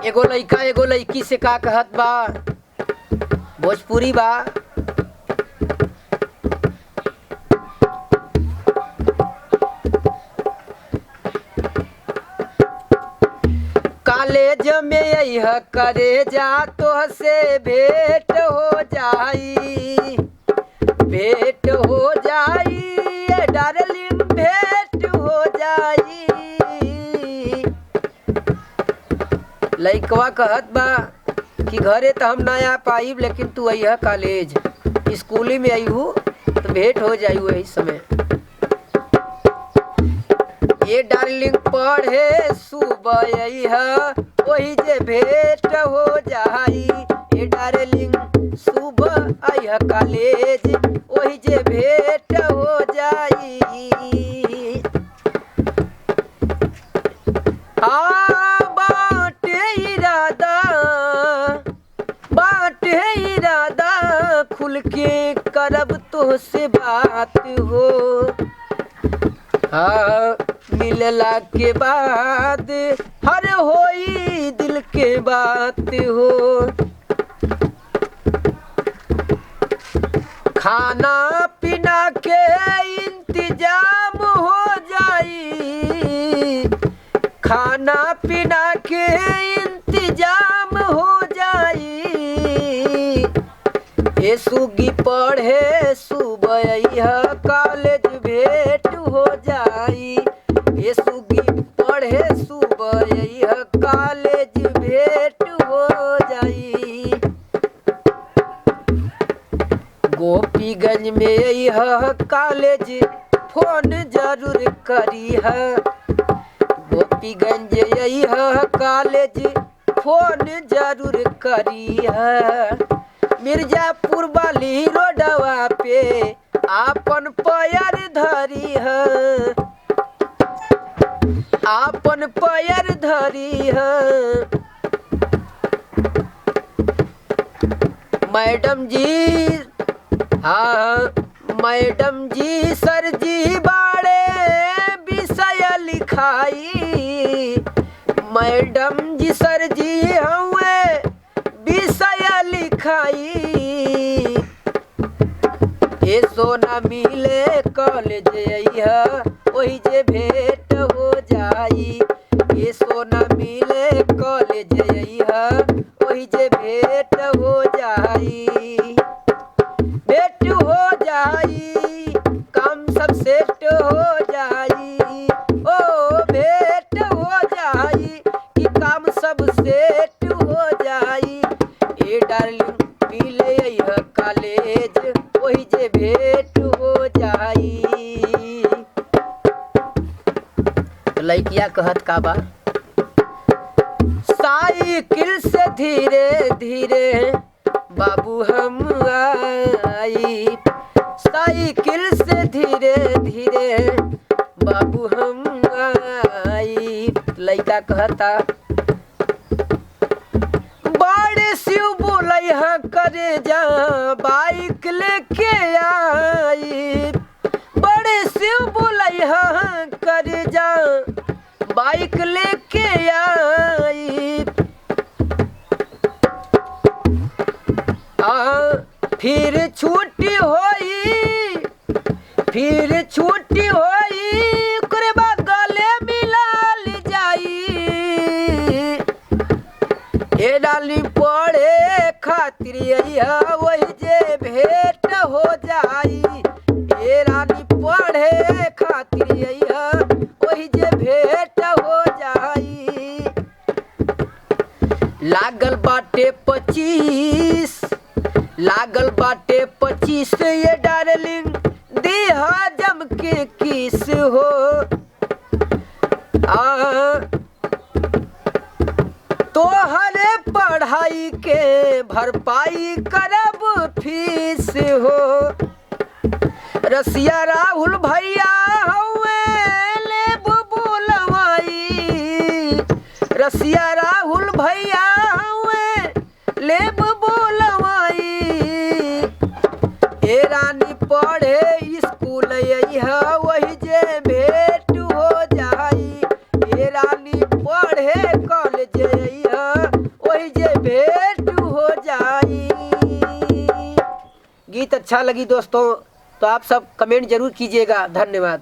एगो लइका एगो लइकी से का कहत बा, भोजपुरी बा। कॉलेज में यह करे जा तो से भेंट हो जाई, भेंट हो जाई ये डार्लिंग, भेंट हो जाई। लइकवा कहत बा कि घरे तो हम ना आ पाइब, लेकिन तू अइह कॉलेज, स्कूली में अइहू तो भेंट हो जाई वही समय। ये डार्लिंग पढ़े सुबह अइह, वही जे भेंट हो जाई। ये डार्लिंग सुबह अइह कॉलेज, वही जे भेंट हो जाई। खुल के करब तो से बात हो, हाँ मिलला के बाद हर होई दिल के बात हो। खाना पीना के इंतजाम हो जाई, खाना पीना के इंतजाम हो जाई। ये सुगी पढ़े सुबह अइह कॉलेज, भेंट हो जाई। ये सुगी पढ़े सुबह अइह कॉलेज, भेंट हो जाई। गोपीगंज में अइह कॉलेज, फोन जरूर करीह। गोपीगंज अइह कॉलेज, फोन जरूर करीह। मिर्जापुर वाली रोडवा पे आपन पैर धरीह, आपन पैर धरीह। मैडम जी, हाँ मैडम जी सर जी बाड़े विषय लिखाई। मैडम जी सर जी हुए विषय लिखाई। ये सोना मिले कॉलेज अइह, वही जे भेंट हो जाई। ये सोना मिले कॉलेज अइह, वही जे भेंट हो जाई। भेंट हो जाई, काम सब सेट हो जाई। ओ भेंट हो जाई कि काम सब सेट हो जाई। ए डार्लिंग मिले अइह कॉलेज, वही जे भेंट हो जाई। लइकिया कहत का बा, साइकिल से धीरे धीरे बाबू हम आई। साइकिल से धीरे धीरे बाबू हम आई। लइका कहता, बड़े शिव बोलैह करे जा बाइक लेके आई। बड़े शिव बोलैह करे जा बाइक लेके आई। फिर छुट्टी होई, फिर छुट्टी होई, ओकरे बाद गले मिलाल जाई। ए डाली पढ़े खातिर अइह, वही जे भेंट हो जाई। ए रानी पढ़े खातिर अइह, वही जे भेंट हो जाई। लागल बाटे 25, लागल बाटे 25, ये डार्लिंग देहा जम के किस हो। तोहरे पढ़ाई के भरपाई करब फीस हो। रसिया राहुल भैया हुए लेब बोलवाई। रसिया राहुल भैया हुए लेब बोलवाई। ए रानी पढ़े स्कूल अइह, वही जे भेंट हो जाई। ए रानी पढ़े कॉलेज अइह, गीत अच्छा लगी दोस्तों तो आप सब कमेंट जरूर कीजिएगा। धन्यवाद।